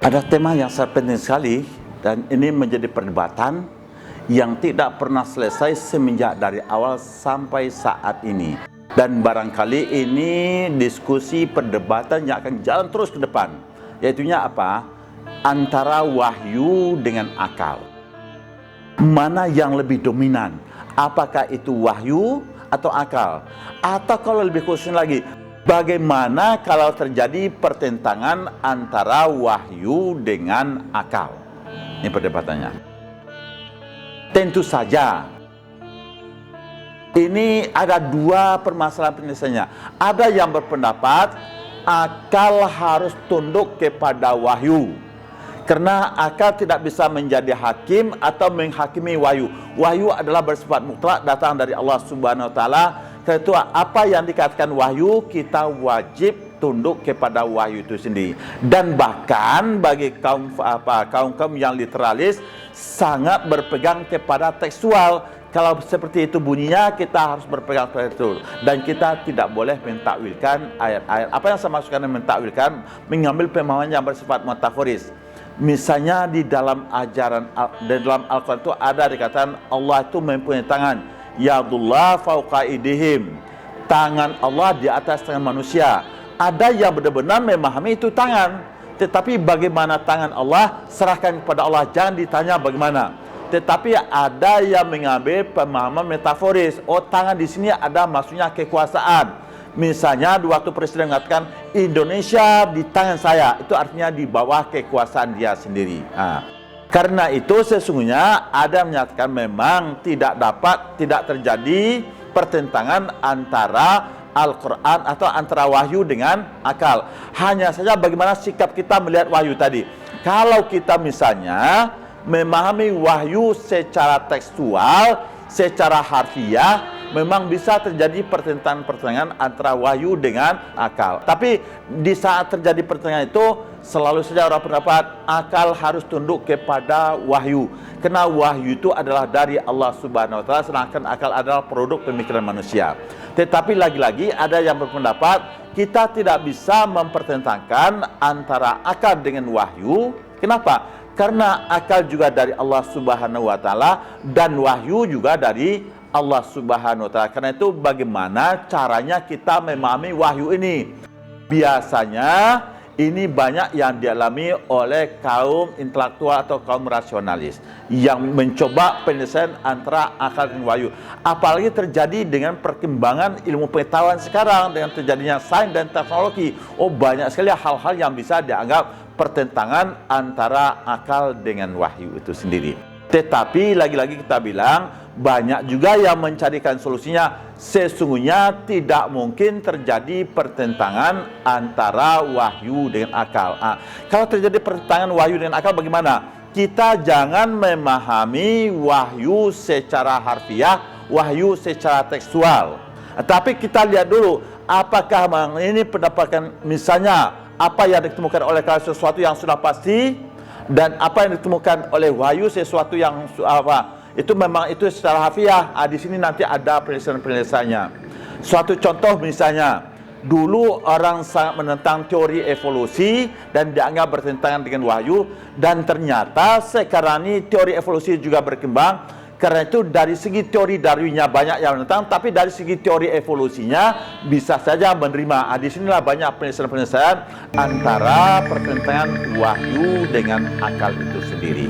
Ada tema yang sangat penting sekali dan ini menjadi perdebatan yang tidak pernah selesai semenjak dari awal sampai saat ini. Dan barangkali ini diskusi perdebatan yang akan jalan terus ke depan. Yaitunya apa? Antara wahyu dengan akal. Mana yang lebih dominan? Apakah itu wahyu atau akal? Atau kalau lebih khusus lagi, bagaimana kalau terjadi pertentangan antara wahyu dengan akal? Ini perdebatannya. Tentu saja ini ada dua permasalahan penyelesaiannya. Ada yang berpendapat akal harus tunduk kepada wahyu, karena akal tidak bisa menjadi hakim atau menghakimi wahyu. Wahyu adalah bersifat mutlak, datang dari Allah Subhanahu wa taala. Karena itu apa yang dikatakan wahyu, kita wajib tunduk kepada wahyu itu sendiri. Dan bahkan bagi kaum yang literalis sangat berpegang kepada tekstual. Kalau seperti itu bunyinya, kita harus berpegang pada itu. Dan kita tidak boleh mentakwilkan ayat-ayat. Apa yang saya maksudkan mentakwilkan? Mengambil pemahaman yang bersifat metaforis. Misalnya di dalam ajaran, di dalam Al-Quran itu ada dikatakan Allah itu mempunyai tangan. Yadullah fauqa idihim. Tangan Allah di atas tangan manusia. Ada yang benar-benar memahami itu tangan. Tetapi bagaimana tangan Allah, serahkan kepada Allah. Jangan ditanya bagaimana. Tetapi ada yang mengambil pemahaman metaforis. Oh, tangan di sini ada maksudnya kekuasaan. Misalnya di waktu presiden mengatakan Indonesia di tangan saya, itu artinya di bawah kekuasaan dia sendiri. Karena itu sesungguhnya ada yang menyatakan memang tidak terjadi pertentangan antara Al-Quran atau antara wahyu dengan akal. Hanya saja bagaimana sikap kita melihat wahyu tadi. Kalau kita misalnya memahami wahyu secara tekstual, secara harfiah, memang bisa terjadi pertentangan antara wahyu dengan akal. Tapi di saat terjadi pertentangan itu, selalu saja orang pendapat akal harus tunduk kepada wahyu. Karena wahyu itu adalah dari Allah Subhanahu wa taala, sedangkan akal adalah produk pemikiran manusia. Tetapi lagi-lagi ada yang berpendapat kita tidak bisa mempertentangkan antara akal dengan wahyu. Kenapa? Karena akal juga dari Allah Subhanahu wa taala dan wahyu juga dari Allah Subhanahu wa taala. Karena itu bagaimana caranya kita memahami wahyu ini? Biasanya ini banyak yang dialami oleh kaum intelektual atau kaum rasionalis yang mencoba penyelesaian antara akal dan wahyu. Apalagi terjadi dengan perkembangan ilmu pengetahuan sekarang, dengan terjadinya sains dan teknologi. Oh, banyak sekali hal-hal yang bisa dianggap pertentangan antara akal dengan wahyu itu sendiri. Tetapi lagi-lagi kita bilang banyak juga yang mencarikan solusinya. Sesungguhnya tidak mungkin terjadi pertentangan antara wahyu dengan akal. Kalau terjadi pertentangan wahyu dengan akal bagaimana? Kita jangan memahami wahyu secara harfiah, wahyu secara tekstual. Tapi kita lihat dulu apakah ini pendapatkan misalnya apa yang ditemukan oleh akal sesuatu yang sudah pasti, dan apa yang ditemukan oleh wahyu sesuatu yang itu memang itu secara harfiah. Di sini nanti ada penjelasannya. Suatu contoh misalnya, dulu orang sangat menentang teori evolusi dan dianggap bertentangan dengan wahyu, dan ternyata sekarang ini teori evolusi juga berkembang. Karena itu dari segi teori Darwinnya banyak yang menentang, tapi dari segi teori evolusinya bisa saja menerima. Di sinilah banyak penyelesaian antara pertentangan wahyu dengan akal itu sendiri.